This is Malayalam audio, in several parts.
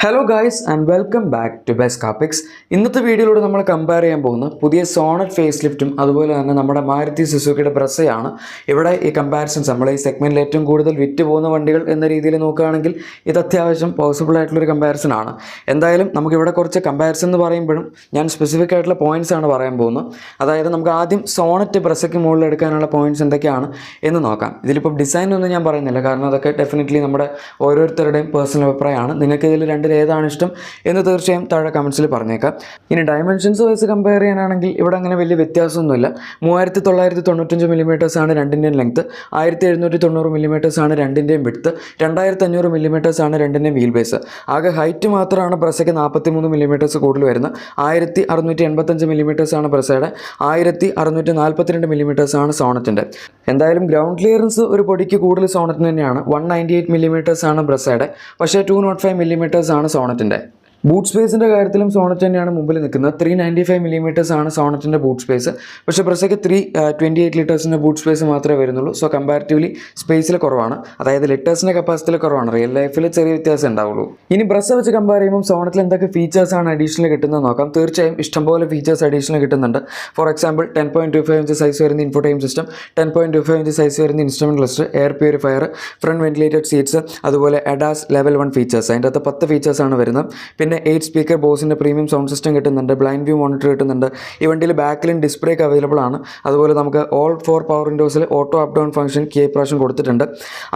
Hello guys and welcome back to best Kappix. ഇന്നത്തെ വീഡിയോയിലൂടെ നമ്മൾ കമ്പയർ ചെയ്യാൻ പോകുന്ന പുതിയ സോണറ്റ് ഫേസ് ലിഫ്റ്റും അതുപോലെ തന്നെ നമ്മുടെ മാരുതി സുസുക്കിയുടെ ബ്രസയാണ്. ഇവിടെ ഈ കമ്പാരിസൺസ് നമ്മൾ ഈ സെഗ്മെൻറ്റിൽ ഏറ്റവും കൂടുതൽ വിറ്റ് പോകുന്ന വണ്ടികൾ എന്ന രീതിയിൽ നോക്കുകയാണെങ്കിൽ ഇത് അത്യാവശ്യം പോസിബിൾ ആയിട്ടുള്ളൊരു കമ്പാരിസൺ ആണ്. എന്തായാലും നമുക്കിവിടെ കുറച്ച് കമ്പാരിസൺ എന്ന് പറയുമ്പോഴും ഞാൻ സ്പെസിഫിക് ആയിട്ടുള്ള പോയിൻറ്റ്സ് ആണ് പറയാൻ പോകുന്നത്. അതായത് നമുക്ക് ആദ്യം സോണറ്റ് ബ്രസയ്ക്ക് മുകളിൽ എടുക്കാനുള്ള പോയിൻറ്റ്സ് എന്തൊക്കെയാണ് എന്ന് നോക്കാം. ഇതിലിപ്പോൾ ഡിസൈൻ ഒന്നും ഞാൻ പറയുന്നില്ല, കാരണം അതൊക്കെ ഡെഫിനറ്റ്ലി നമ്മുടെ ഓരോരുത്തരുടെയും പേഴ്സണൽ അഭിപ്രായമാണ്. നിങ്ങൾക്ക് ഇതിൽ ഏതാണ് ഇഷ്ടം എന്ന് തീർച്ചയായും താഴെ കമൻസിൽ പറഞ്ഞേക്കാം. ഇനി ഡയമെൻഷൻസ് വൈസ് കമ്പയർ ചെയ്യാനാണെങ്കിൽ ഇവിടെ അങ്ങനെ വലിയ വ്യത്യാസമൊന്നുമില്ല. 3995 മില്ലിമീറ്റേഴ്സാണ് രണ്ടിൻ്റെയും ലെങ്ത്ത്, 1790 മില്ലിമീറ്റേഴ്സാണ് രണ്ടിൻ്റെയും വിഡ്ത്ത്, 2500 മില്ലിമീറ്റേഴ്സാണ് രണ്ടിൻ്റെയും വീൽ ബേസ്. ആകെ ഹൈറ്റ് മാത്രമാണ് ബ്രസയ്ക്ക് 43 മില്ലിമീറ്റേഴ്സ് കൂടുതൽ വരുന്നത്. 1685 മില്ലിമീറ്റേഴ്സാണ് ബ്രസയുടെ, 1642 മില്ലിമീറ്റേഴ്സാണ് സോണറ്റിൻ്റെ. എന്തായാലും ഗ്രൗണ്ട് ക്ലിയറൻസ് ഒരു പൊടിക്ക് കൂടുതൽ സോണറ്റിന് തന്നെയാണ്. 198 മില്ലിമീറ്റേഴ്സാണ് ബ്രസയുടെ, പക്ഷേ 205 മില്ലിമീറ്റേഴ്സാണ് സോണറ്റിൻ്റെ. ബൂട്ട് സ്പേസിൻ്റെ കാര്യത്തിലും സോണറ്റ് തന്നെയാണ് മുമ്പിൽ നിൽക്കുന്നത്. 395 മില്ലിമീറ്റേഴ്സ് ആണ് സോണറ്റിൻ്റെ ബൂട്ട് സ്പേസ്, പക്ഷേ ബ്രസയ്ക്ക് 328 ലിറ്റേഴ്സിൻ്റെ ബൂട്ട് സ്പേസ് മാത്രമേ വരുന്നുള്ളൂ. സോ കമ്പാരിറ്റീവ്ലി സ്പേസിൽ കുറവാണ്, അതായത് ലിറ്റേഴ്സിൻ്റെ കപ്പാസിറ്റിയിൽ കുറവാണ്. റിയൽ ലൈഫിൽ ചെറിയ വ്യത്യാസം ഉണ്ടാവുള്ളൂ. ഇനി ബ്രസ വെച്ച് കമ്പയർ ചെയ്യുമ്പോൾ സോണറ്റിൽ എന്തൊക്കെ ഫീച്ചേഴ്സാണ് അഡീഷണൽ കിട്ടുന്നത് നോക്കാം. തീർച്ചയായും ഇഷ്ടംപോലെ ഫീച്ചേഴ്സ് അഡീഷണൽ കിട്ടുന്നുണ്ട്. ഫോർ എക്സാമ്പിൾ 10.25 ഇഞ്ച് സൈസ് വരുന്ന ഇൻഫോടൈം സിസ്റ്റം, 10.25 ഇഞ്ച് സൈസ് വരുന്ന instrument cluster, air purifier, front ventilated seats, അതുപോലെ ADAS ലെവൽ 1 ഫീച്ചേഴ്സ്. അതിൻ്റെ അകത്ത് 10 ഫീച്ചേഴ്സാണ് വരുന്നത്. പിന്നെ 8 സ്പീക്കർ ബോസിൻ്റെ പ്രീമിയം സൗണ്ട് സിസ്റ്റം കിട്ടുന്നുണ്ട്, ബ്ലൈൻഡ് വ്യൂ മോണിറ്റർ കിട്ടുന്നുണ്ട്. ഈ വണ്ടിയിൽ ബാക്കിലും ഡിസ്പ്ലേക്ക് അവൈലബിൾ ആണ്. അതുപോലെ നമുക്ക് ഓൾ 4 പവർ വിൻഡോസിൽ auto up down function key പ്രാവശ്യം കൊടുത്തിട്ടുണ്ട്.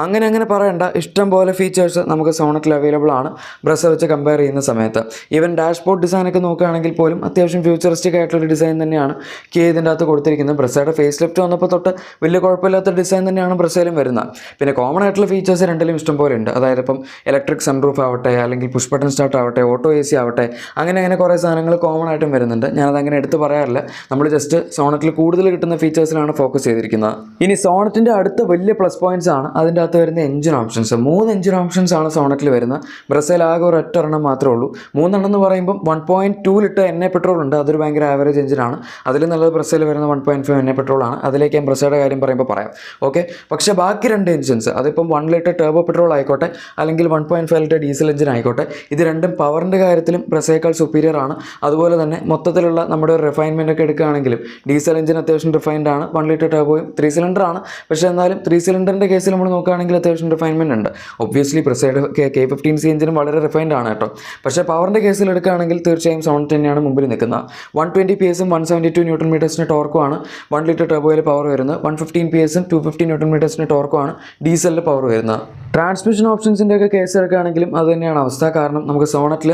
അങ്ങനെ പറയേണ്ട ഇഷ്ടം പോലെ ഫീച്ചേഴ്സ് നമുക്ക് സോണറ്റിൽ അവൈലബിൾ ആണ് ബ്രസ വെച്ച് കമ്പയർ ചെയ്യുന്ന സമയത്ത്. ഈവൻ ഡാഷ്ബോർഡ് ഡിസൈനൊക്കെ നോക്കുകയാണെങ്കിൽ പോലും അത്യാവശ്യം ഫ്യൂച്ചറിസ്റ്റിക് ആയിട്ടുള്ള ഡിസൈൻ തന്നെയാണ് കീ ഇതിൻ്റെ അകത്ത് കൊടുത്തിരിക്കുന്നത്. ബ്രസയുടെ ഫേസ് ലിഫ്റ്റ് വന്നപ്പോൾ തൊട്ട് വലിയ കുഴപ്പമില്ലാത്ത ഡിസൈൻ തന്നെയാണ് ബ്രസയിലും വരുന്നത്. പിന്നെ കോമൺ ആയിട്ടുള്ള ഫീച്ചേഴ്സ് രണ്ടിലും ഇഷ്ടം പോലെ ഉണ്ട്. അതായത് ഇപ്പം ഇലക്ട്രിക് സൺറൂഫ് ആവട്ടെ, അല്ലെങ്കിൽ പുഷ് ബട്ടൺ സ്റ്റാർട്ട് ആവട്ടെ, ഓട്ടോ AC ആവട്ടെ, അങ്ങനെ കുറേ സാധനങ്ങൾ കോമൺ ആയിട്ടും വരുന്നുണ്ട്. ഞാനതങ്ങനെ എടുത്ത് പറയാറില്ല. നമ്മൾ ജസ്റ്റ് സോണറ്റിൽ കൂടുതൽ കിട്ടുന്ന ഫീച്ചേഴ്സിലാണ് ഫോക്കസ് ചെയ്തിരിക്കുന്നത്. ഇനി സോണറ്റിൻ്റെ അടുത്ത വലിയ പ്ലസ് പോയിൻറ്റ്സ് ആണ് അതിൻ്റെ അകത്ത് വരുന്ന എഞ്ചിൻ ഓപ്ഷൻസ്. 3 എഞ്ചിൻ ഓപ്ഷൻസ് ആണ് സോണറ്റിൽ വരുന്നത്. ബ്രസയിൽ ആകെ ഒരൊറ്റ ഒരെണ്ണം മാത്രമേ ഉള്ളൂ. 3 എന്ന് പറയുമ്പം 1.2 ലിറ്റർ NA പെട്രോൾ ഉണ്ട്. അതൊരു ഭയങ്കര ആവറേജ് എഞ്ചിനാണ്. അതിൽ നല്ലത് ബ്രസയിൽ വരുന്ന 1.5 NA പെട്രോളാണ്. അതിലേക്ക് ഞാൻ ബ്രസയുടെ കാര്യം പറയുമ്പോൾ പറയാം. ഓക്കെ, പക്ഷേ ബാക്കി 2 എഞ്ചിൻസ്, അതിപ്പം 1 ലിറ്റർ ടർബോ പെട്രോൾ ആയിക്കോട്ടെ, അല്ലെങ്കിൽ 1.5 ലിറ്റർ ഡീസൽ എഞ്ചിൻ ആയിക്കോട്ടെ, ഇത് രണ്ടും പവറിൻ്റെ കാര്യത്തിലും ബ്രസയേക്കാൾ സുപ്പീരിയർ ആണ്. അതുപോലെ തന്നെ മൊത്തത്തിലുള്ള നമ്മുടെ ഒരു റിഫൈൻമെൻ്റ് ഒക്കെ എടുക്കുകയാണെങ്കിലും ഡീസൽ എഞ്ചിൻ അത്യാവശ്യം റിഫൈൻഡ് ആണ്. 1 ലിറ്റർ ടർബോയും 3 സിലിണ്ടർ ആണ്. പക്ഷേ എന്നാലും 3 സിലിണ്ടറിൻ്റെ കേസിൽ നമ്മൾ നോക്കുകയാണെങ്കിൽ അത്യാവശ്യം റിഫൈൻമെൻറ്റ് ഉണ്ട്. ഒബ്വിയസ്ലി ബ്രസയുടെ K15C എഞ്ചിനും വളരെ റിഫൈൻഡ് ആണ് കേട്ടോ. പക്ഷേ പവറിൻ്റെ കേസിൽ എടുക്കുകയാണെങ്കിൽ തീർച്ചയായും സോണറ്റ് തന്നെയാണ് മുമ്പിൽ നിൽക്കുന്നത്. 120 PS 172 ന്യൂട്ടൺ മീറ്റേഴ്സിന് ടോർക്കുമാണ് 1 ലിറ്റർ ടർബോയിൽ പവർ വരുന്നത്. 115 PS 250 ന്യൂട്ടൺ മീറ്റേഴ്സിന് ടോർക്കുമാണ് ഡീസലിൽ പവർ വരുന്നത്. ട്രാൻസ്മിഷൻ ഓപ്ഷൻസിൻ്റെ ഒക്കെ കേസ് എടുക്കുകയാണെങ്കിലും അത് തന്നെയാണ് അവസ്ഥ. കാരണം നമുക്ക് സോണറ്റിൽ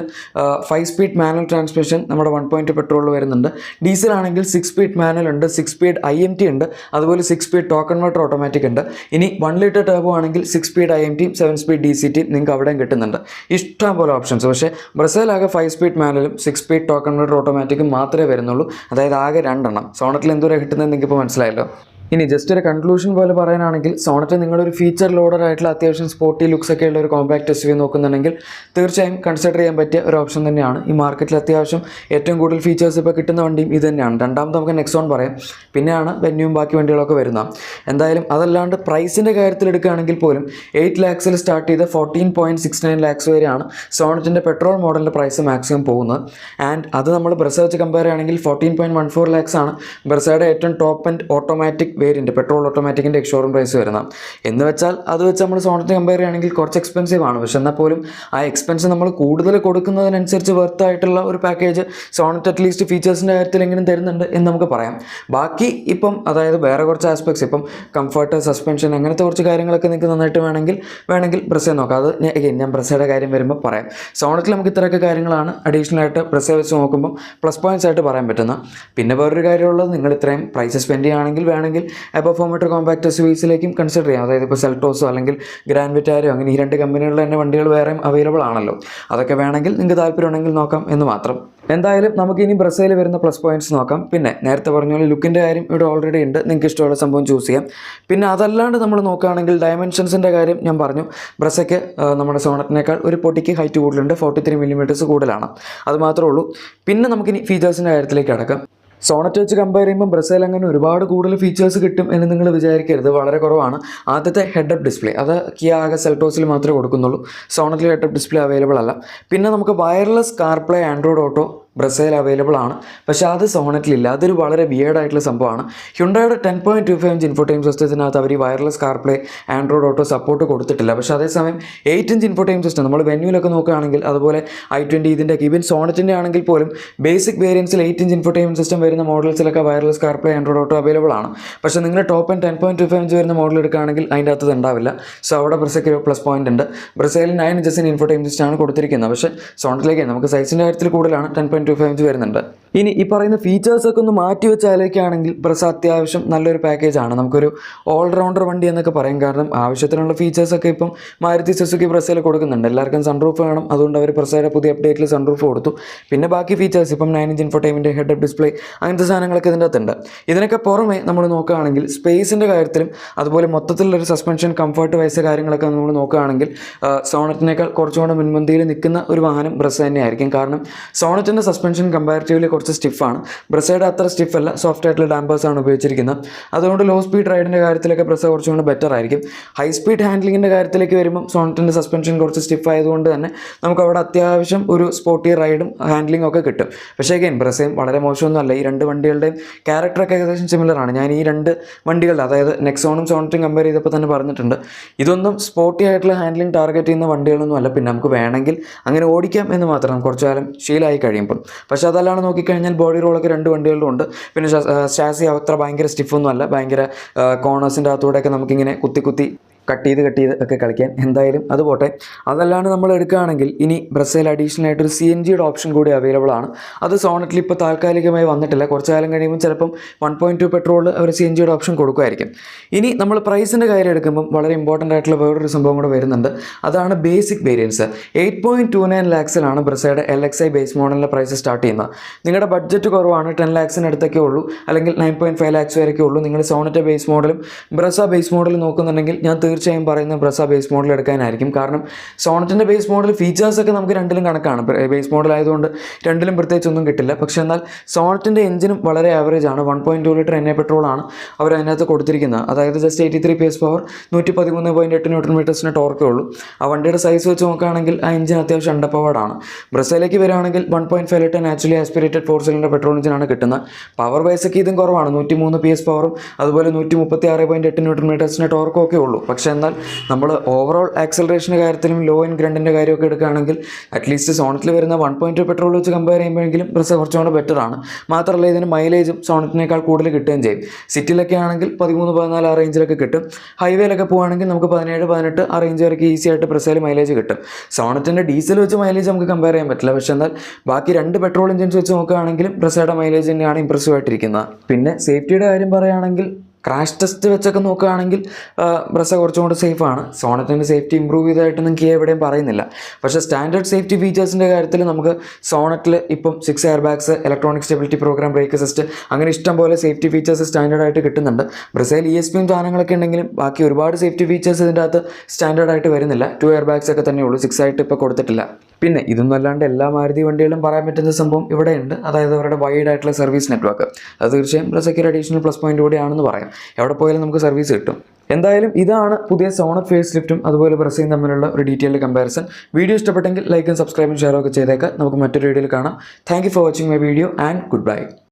5 സ്പീഡ് മാനുവൽ ട്രാൻസ്മിഷൻ നമ്മുടെ 1.2 പെട്രോളിൽ വരുന്നുണ്ട്. ഡീസലാണെങ്കിൽ 6 സ്പീഡ് മാനുവൽ ഉണ്ട്, 6 സ്പീഡ് IMT ഉണ്ട്, അതുപോലെ 6 സ്പീഡ് ടോക്ക് കൺവെർട്ടർ ഓട്ടോമാറ്റിക് ഉണ്ട്. ഇനി 1 ലിറ്റർ ടർബോ ആണെങ്കിൽ 6 സ്പീഡ് IMT 7 സ്പീഡ് DCT നിങ്ങൾക്ക് അവിടെയും കിട്ടുന്നുണ്ട്. ഇഷ്ടം പോലെ ഓപ്ഷൻസ്. പക്ഷേ ബ്രസയിലാകെ 5 സ്പീഡ് മാനുവലും 6 സ്പീഡ് ടോക്ക് കൺവെർട്ടർ ഓട്ടോമാറ്റിക്കും മാത്രമേ വരുന്നുള്ളൂ. അതായത് ആകെ 2 എണ്ണം. സോണറ്റിൽ എന്തോരം കിട്ടുന്നത് നിങ്ങൾക്ക് ഇപ്പോൾ മനസ്സിലായല്ലോ. ഇനി ജസ്റ്റ് ഒരു കൺക്ലൂഷൻ പോലെ പറയാനാണെങ്കിൽ സോണറ്റ് നിങ്ങളൊരു ഫീച്ചർ ലോഡർ ആയിട്ടുള്ള അത്യാവശ്യം സ്പോർട്ടി ലുക്സ് ഒക്കെ ഉള്ള ഒരു കോമ്പാക്ട് SUV നോക്കുന്നുണ്ടെങ്കിൽ തീർച്ചയായും കൺസിഡർ ചെയ്യാൻ പറ്റിയ ഒരു ഓപ്ഷൻ തന്നെയാണ്. ഈ മാർക്കറ്റിൽ അത്യാവശ്യം ഏറ്റവും കൂടുതൽ ഫീച്ചേഴ്സ് ഇപ്പോൾ കിട്ടുന്ന വണ്ടിയും ഇത് തന്നെയാണ്. രണ്ടാമത് നമുക്ക് നെക്സോൺ പറയാം, പിന്നെയാണ് വെന്യൂവും ബാക്കി വണ്ടികളൊക്കെ വരുന്നത്. എന്തായാലും അതല്ലാണ്ട് പ്രൈസിൻ്റെ കാര്യത്തിൽ എടുക്കുകയാണെങ്കിൽ പോലും 8 lakhs സ്റ്റാർട്ട് ചെയ്ത് 14.69 lakhs വരെയാണ് സോണറ്റിൻ്റെ പെട്രോൾ മോഡലിൻ്റെ പ്രൈസ് മാക്സിമം പോകുന്നത്. ആൻഡ് അത് നമ്മൾ ബ്രസ വെച്ച് കമ്പയർ ചെയ്യുകയാണെങ്കിൽ 14.14 lakhs ആണ് ബ്രസയുടെ ഏറ്റവും top and automatic variant petrol ഓട്ടോമാറ്റിക്കിൻ്റെ എക്സ്ഷോറൂം പ്രൈസ് വരുന്നത്. എന്ന് വെച്ചാൽ അത് വെച്ച് നമ്മൾ സോണറ്റ് കമ്പയർ ചെയ്യുകയാണെങ്കിൽ കുറച്ച് എക്സ്പെൻസീവ് ആണ്. പക്ഷെ എന്നാൽ പോലും ആ എക്സ്പെൻസ് നമ്മൾ കൂടുതൽ കൊടുക്കുന്നതിനനുസരിച്ച് വർത്ത് ആയിട്ടുള്ള ഒരു പാക്കേജ് സോണറ്റ് അറ്റ്ലീസ്റ്റ് ഫീച്ചേഴ്സിൻ്റെ കാര്യത്തിൽ എങ്ങനെ തരുന്നുണ്ട് എന്ന് നമുക്ക് പറയാം. ബാക്കി ഇപ്പം അതായത് വേറെ കുറച്ച് ആസ്പെക്ട്സ്, ഇപ്പം കംഫർട്ട്, സസ്പെൻഷൻ, അങ്ങനത്തെ കുറച്ച് കാര്യങ്ങളൊക്കെ നിങ്ങൾക്ക് നന്നായിട്ട് വേണമെങ്കിൽ ബ്രസയെ നോക്കാം. അത് ഞാൻ ബ്രസയുടെ കാര്യം വരുമ്പോൾ പറയാം. സോണറ്റിൽ നമുക്ക് ഇത്രയൊക്കെ കാര്യങ്ങളാണ് അഡീഷണൽ ആയിട്ട് ബ്രസയെ വെച്ച് നോക്കുമ്പോൾ പ്ലസ് പോയിൻറ്റ്സ് ആയിട്ട് പറയാൻ പറ്റുന്നത്. പിന്നെ വേറൊരു കാര്യമുള്ളത്, നിങ്ങൾ ഇത്രയും പ്രൈസ് സ്പെൻഡ് ചെയ്യുകയാണെങ്കിൽ വേണമെങ്കിൽ പെർഫോമേറ്റർ കോമ്പാക്ട് SUVസിലേക്കും കൺസിഡർ ചെയ്യാം. അതായത് ഇപ്പോൾ സെൽട്ടോസോ അല്ലെങ്കിൽ ഗ്രാൻഡ് വിറ്റാരോ അങ്ങനെ ഈ 2 കമ്പനികളിലെ തന്നെ വണ്ടികൾ വേറെയും അവൈലബിൾ ആണല്ലോ. അതൊക്കെ വേണമെങ്കിൽ നിങ്ങൾക്ക് താല്പര്യമുണ്ടെങ്കിൽ നോക്കാം എന്ന് മാത്രം. എന്തായാലും നമുക്ക് ഇനി ബ്രസയിൽ വരുന്ന പ്ലസ് പോയിൻറ്റ്സ് നോക്കാം. പിന്നെ നേരത്തെ പറഞ്ഞ പോലെ ലുക്കിൻ്റെ കാര്യം ഇവിടെ ഓൾറെഡി ഉണ്ട്, നിങ്ങൾക്ക് ഇഷ്ടമുള്ള സംഭവം ചൂസ് ചെയ്യാം. പിന്നെ അതല്ലാണ്ട് നമ്മൾ നോക്കുകയാണെങ്കിൽ ഡയമെൻഷൻസിൻ്റെ കാര്യം ഞാൻ പറഞ്ഞു. ബ്രസയ്ക്ക് നമ്മുടെ സോണറ്റിനേക്കാൾ ഒരു പൊട്ടിക്ക് ഹൈറ്റ് കൂടുതലുണ്ട്, 43 മില്ലിമീറ്റേഴ്സ് കൂടുതലാണ്. അത് മാത്രമേ ഉള്ളൂ. പിന്നെ നമുക്കിനി ഫീച്ചേഴ്സിൻ്റെ കാര്യത്തിലേക്ക് കിടക്കാം. സോണറ്റ് വെച്ച് കമ്പയർ ചെയ്യുമ്പോൾ ബ്രസയിൽ അങ്ങനെ ഒരുപാട് കൂടുതൽ ഫീച്ചേഴ്സ് കിട്ടും എന്ന് നിങ്ങൾ വിചാരിക്കരുത്, വളരെ കുറവാണ്. ആദ്യത്തെ ഹെഡ് അപ്പ് ഡിസ്പ്ലേ അത് കിയ ആകെ സെൽറ്റോസിൽ മാത്രമേ കൊടുക്കുന്നുള്ളൂ, സോണറ്റിൽ ഹെഡ് അപ്പ് ഡിസ്പ്ലേ അവൈലബിൾ അല്ല. പിന്നെ നമുക്ക് വയർലെസ് കാർപ്ലേ ആൻഡ്രോയിഡ് ഓട്ടോ ബ്രസയിൽ അവൈലബിൾ ആണ്, പക്ഷേ അത് സോണറ്റിലില്ല. അതൊരു വളരെ വിയേർഡായിട്ടുള്ള സംഭവമാണ്. ഹ്യുണ്ടായുടെ 10.25 ഇഞ്ച് ഇൻഫോടൈം സിസ്റ്റത്തിനകത്ത് അവർ ഈ wireless CarPlay Android auto support കൊടുത്തിട്ടില്ല. പക്ഷേ അതേസമയം 8 ഇഞ്ച് ഇൻഫോടൈം സിസ്റ്റം നമ്മൾ വെന്യൂലൊക്കെ നോക്കുകയാണെങ്കിൽ, അതുപോലെ i20 ഇതിൻ്റെ ഈവൻ സോണറ്റിൻ്റെ ആണെങ്കിൽ പോലും ബേസിക് വേരിയൻസിൽ 8 ഇഞ്ച് ഇൻഫോടൈം സിസ്റ്റം വരുന്ന മോഡൽസിലൊക്കെ wireless CarPlay Android auto available ആണ്. പക്ഷേ നിങ്ങൾ ടോപ്പ് ആൻഡ് 10.25 ഇഞ്ച് വരുന്ന മോഡൽ എടുക്കുകയാണെങ്കിൽ അതിൻ്റെ അകത്ത് ഉണ്ടാവില്ല. സോ അവിടെ ബ്രസയ്ക്ക് ഒരു പ്ലസ് പോയിന്റ് ഉണ്ട്. ബ്രസയിൽ 9 ഇഞ്ചസിന് ഇൻഫോടൈം സിസ്റ്റമാണ് കൊടുത്തിരിക്കുന്നത്, പക്ഷേ സോണറ്റിലേക്ക് നമുക്ക് സൈസിൻ്റെ കാര്യത്തിൽ കൂടുതലാണ് 10.25 ഇഞ്ച് വരുന്നുണ്ട്. ഇനി ഈ പറയുന്ന ഫീച്ചേഴ്സൊക്കെ ഒന്ന് മാറ്റി വെച്ച് ആലോചിക്കുകയാണെങ്കിൽ ബ്രസ അത്യാവശ്യം നല്ലൊരു പാക്കേജാണ്. നമുക്കൊരു ഓൾറൗണ്ടർ വണ്ടി എന്നൊക്കെ പറയും. കാരണം ആവശ്യത്തിനുള്ള ഫീച്ചേഴ്സൊക്കെ ഇപ്പം മാരുതി സുസുക്കി ബ്രസയിൽ കൊടുക്കുന്നുണ്ട്. എല്ലാവർക്കും സൺറൂഫ് വേണം, അതുകൊണ്ട് അവർ ബ്രസയുടെ പുതിയ അപ്ഡേറ്റിൽ സൺറൂഫ് കൊടുത്തു. പിന്നെ ബാക്കി ഫീച്ചേഴ്സ് ഇപ്പം 9 ഇഞ്ച് ഇൻഫോടൈമിൻ്റെ ഹെഡ് അപ്പ് ഡിസ്പ്ലേ അങ്ങനത്തെ സാധനങ്ങളൊക്കെ ഇതിൻ്റെ അകത്തുണ്ട്. ഇതിനൊക്കെ പുറമെ നമ്മൾ നോക്കുകയാണെങ്കിൽ സ്പേസിൻ്റെ കാര്യത്തിലും അതുപോലെ മൊത്തത്തിലുള്ളൊരു സസ്പെൻഷൻ കംഫർട്ട് വയസ്സ് കാര്യങ്ങളൊക്കെ നമ്മൾ നോക്കുകയാണെങ്കിൽ സോണറ്റിനേക്കാൾ കുറച്ചുകൂടെ മുൻപന്തിയിൽ നിൽക്കുന്ന ഒരു വാഹനം ബ്രസ തന്നെയായിരിക്കും. കാരണം സോണറ്റിൻ്റെ സസ്പെൻഷൻ കമ്പാരിറ്റീവ്ലി കുറച്ച് സ്റ്റിഫാണ്, ബ്രസയുടെ അത്ര സ്റ്റിഫല്ല, സോഫ്റ്റ് ആയിട്ടുള്ള ഡാമ്പേഴ്സാണ് ഉപയോഗിച്ചിരിക്കുന്നത്. അതുകൊണ്ട് ലോ സ്പീഡ് റൈഡിൻ്റെ കാര്യത്തിലൊക്കെ ബ്രസ കുറച്ചുകൂടെ ബെറ്റർ ആയിരിക്കും. ഹൈ സ്പീഡ് ഹാൻഡ്ലിങ്ങിൻ്റെ കാര്യത്തിലേക്ക് വരുമ്പോൾ സോണറ്റിൻ്റെ സസ്പെൻഷൻ കുറച്ച് സ്റ്റിഫ് ആയതുകൊണ്ട് തന്നെ നമുക്ക് അവിടെ അത്യാവശ്യം ഒരു സ്പോർട്ടി റൈഡും ഹാൻഡ്ലിംഗ് ഒക്കെ കിട്ടും. പക്ഷേ അഗൈൻ ബ്രസയും വളരെ മോശമൊന്നുമല്ല. ഈ രണ്ട് വണ്ടികളുടെയും ക്യാരക്ടറൊക്കെ ഏകദേശം സിമിലറാണ്. ഞാൻ ഈ രണ്ട് വണ്ടികളുടെ, അതായത് നെക്സോണും സോണറ്റും കമ്പയർ ചെയ്തപ്പോൾ തന്നെ പറഞ്ഞിട്ടുണ്ട്, ഇതൊന്നും സ്പോർട്ടി ആയിട്ടുള്ള ഹാൻഡ്ലിംഗ് ടാർഗറ്റ് ചെയ്യുന്ന വണ്ടികളൊന്നും അല്ല. പിന്നെ നമുക്ക് വേണമെങ്കിൽ അങ്ങനെ ഓടിക്കാം എന്ന് മാത്രം, കുറച്ചു കാലം ശീലമായി കഴിയുമ്പോൾ. പക്ഷേ അതല്ലാണ്ട് നോക്കിക്കഴിഞ്ഞാൽ ബോഡി റോളൊക്കെ രണ്ട് വണ്ടികളിലും ഉണ്ട്. പിന്നെ ഷാസി അത്ര ഭയങ്കര സ്റ്റിഫൊന്നും അല്ല, ഭയങ്കര കോർണേഴ്സിൻ്റെ അകത്തൂടെയൊക്കെ നമുക്കിങ്ങനെ കുത്തി കട്ട് ചെയ്ത് ഒക്കെ കളിക്കാൻ. എന്തായാലും അത് പോട്ടെ. അതല്ലാണ്ട് നമ്മൾ എടുക്കുകയാണെങ്കിൽ ഇനി ബ്രസയിൽ അഡീഷണൽ ആയിട്ടൊരു CNG ഓപ്ഷൻ കൂടി അവൈലബിൾ ആണ്. അത് സോണറ്റിൽ ഇപ്പോൾ താൽക്കാലികമായി വന്നിട്ടില്ല. കുറച്ച് കാലം കഴിയുമ്പോൾ ചിലപ്പം 1.2 പെട്രോൾ അവർ CNG ഓപ്ഷൻ കൊടുക്കുമായിരിക്കും. ഇനി നമ്മൾ പ്രൈസിൻ്റെ കാര്യം എടുക്കുമ്പം വളരെ ഇമ്പോർട്ടൻ്റ് ആയിട്ടുള്ള വേറൊരു സംഭവം കൂടെ വരുന്നുണ്ട്. അതാണ് ബേസിക് വേരിയൻസ്. 8.29 ലാക്സിലാണ് ബ്രസയുടെ LXi ബേസ് മോഡലിൻ്റെ പ്രൈസ് സ്റ്റാർട്ട് ചെയ്യുന്നത്. നിങ്ങളുടെ ബഡ്ജറ്റ് കുറവാണ്, 10 ലാക്സിന് അടുത്തൊക്കെ ഉള്ളൂ, അല്ലെങ്കിൽ 9.5 ലാക്സ് വരെയൊക്കെ ഉള്ളൂ, നിങ്ങൾ സോണറ്റ് ബേസ് മോഡലും ബ്രസ ബേസ് മോഡലും നോക്കുന്നുണ്ടെങ്കിൽ ഞാൻ തീർച്ചയായും പറയുന്ന ബ്രസ ബേസ് മോഡൽ എടുക്കാനായിരിക്കും. കാരണം സോണറ്റിൻ്റെ ബേസ് മോഡൽ ഫീച്ചേഴ്സൊക്കെ നമുക്ക് രണ്ടിലും കണക്കാണ്. ബേസ് മോഡൽ ആയതുകൊണ്ട് രണ്ടിലും പ്രത്യേകിച്ചൊന്നും കിട്ടില്ല. പക്ഷേ എന്നാൽ സോണറ്റിൻ്റെ എഞ്ചിനും വളരെ ആവറേജ് ആണ്. 1.2 ലിറ്റർ NA പെട്രോളാണ് അവർ അതിനകത്ത് കൊടുത്തിരിക്കുന്നത്. അതായത് ജസ്റ്റ് 83 PS പവർ, 113.8 ന്യൂട്ടൺ മീറ്റേഴ്സിന് ടോർക്കേ ഉള്ളൂ. ആ വണ്ടിയുടെ സൈസ് വെച്ച് നോക്കുകയാണെങ്കിൽ ആ എഞ്ചിൻ അത്യാവശ്യം അണ്ടർ പവർഡാണ്. ബ്രസയിലേക്ക് വരികയാണെങ്കിൽ 1.5 litre naturally aspirated 4 cylinder petrol എഞ്ചിനാണ് കിട്ടുന്നത്. പവർ വൈസൊക്കെ ഇതും കുറവാണ്, 103 PS പവറും അതുപോലെ 136.8 ന്യൂട്ടൺ മീറ്റേഴ്സിന് ടോർക്കും ഒക്കെ ഉള്ളൂ. പക്ഷേ എന്നാൽ നമ്മൾ ഓവറോൾ ആക്സലറേഷൻ്റെ കാര്യത്തിലും ലോ ആൻഡ് ഗ്രണ്ടിൻ്റെ കാര്യമൊക്കെ എടുക്കുകയാണെങ്കിൽ അറ്റ്ലീസ്റ്റ് സോണറ്റിൽ വരുന്ന 1.2 പെട്രോൾ വെച്ച് കമ്പയർ ചെയ്യുമ്പോഴെങ്കിലും ബ്രസ കുറച്ചുകൂടെ ബെറ്ററാണ്. മാത്രമല്ല ഇതിന് മൈലേജും സോണറ്റിനേക്കാൾ കൂടുതൽ കിട്ടുകയും ചെയ്യും. സിറ്റിയിലൊക്കെ ആണെങ്കിൽ 13-14 ആ റേഞ്ചിലൊക്കെ കിട്ടും. ഹൈവേയിലൊക്കെ പോകുകയാണെങ്കിൽ നമുക്ക് 17-18 ആ റേഞ്ച് വരെയൊക്കെ ഈസി ആയിട്ട് ബ്രസയിൽ മൈലേജ് കിട്ടും. സോണറ്റിൻ്റെ ഡീസൽ വെച്ച് മൈലേജ് നമുക്ക് കമ്പയർ ചെയ്യാൻ പറ്റില്ല. പക്ഷേ എന്നാൽ ബാക്കി രണ്ട് പെട്രോൾ എഞ്ചിൻസ് വെച്ച് നോക്കുകയാണെങ്കിലും ബ്രസയുടെ മൈലേജ് തന്നെയാണ് ഇംപ്രസീവ് ആയിട്ടിരിക്കുന്നത്. പിന്നെ സേഫ്റ്റിയുടെ കാര്യം പറയുകയാണെങ്കിൽ ക്രാഷ് ടെസ്റ്റ് വെച്ചൊക്കെ നോക്കുകയാണെങ്കിൽ ബ്രസ കുറച്ചും കൂടെ സേഫാണ്. സോണറ്റിൻ്റെ സേഫ്റ്റി ഇമ്പ്രൂവ് ചെയ്തതായിട്ടൊന്നും കിയ എവിടെയും പറയുന്നില്ല. പക്ഷേ സ്റ്റാൻഡേർഡ് സേഫ്റ്റി ഫീച്ചേഴ്സിൻ്റെ കാര്യത്തിൽ നമുക്ക് സോണറ്റിൽ ഇപ്പം 6 airbags, electronic stability program, brake assist, അങ്ങനെ ഇഷ്ടം പോലെ സേഫ്റ്റി ഫീച്ചേഴ്സ് സ്റ്റാൻഡേർഡായിട്ട് കിട്ടുന്നുണ്ട്. ബ്രസയിൽ ESPയും സാധനങ്ങളൊക്കെ ഉണ്ടെങ്കിലും ബാക്കി ഒരുപാട് സേഫ്റ്റി ഫീച്ചേഴ്സ് ഇതിൻ്റെ അകത്ത് സ്റ്റാൻഡേർഡായിട്ട് വരുന്നില്ല. 2 എയർ ബാഗ്സ് ഒക്കെ തന്നെ ഉള്ളൂ, 6 ആയിട്ട് ഇപ്പോൾ കൊടുത്തിട്ടില്ല. പിന്നെ ഇതൊന്നും അല്ലാണ്ട് എല്ലാ മാരുതി വണ്ടികളും പറയാൻ പറ്റുന്ന സംഭവം ഇവിടെയുണ്ട്. അതായത് അവരുടെ വൈഡ് ആയിട്ടുള്ള സർവീസ് നെറ്റ്വർക്ക്. അത് തീർച്ചയായും ബ്രസയ്ക്ക് ഒരു അഡീഷണൽ പ്ലസ് പോയിന്റ് കൂടിയാണെന്ന് പറയാം. എവിടെ പോയാലും നമുക്ക് സർവീസ് കിട്ടും. എന്തായാലും ഇതാണ് പുതിയ സോണറ്റ് ഫേസ് ലിഫ്റ്റും അതുപോലെ ബ്രസയും തമ്മിലുള്ള ഒരു ഡീറ്റെയിൽഡ് കമ്പാരിസൺ. വീഡിയോ ഇഷ്ടപ്പെട്ടെങ്കിൽ ലൈക്കും സബ്സ്ക്രൈബും ഷെയറും ഒക്കെ ചെയ്തേക്കാം. നമുക്ക് മറ്റൊരു വീഡിയോയിൽ കാണാം. Thank you for watching my video and good bye.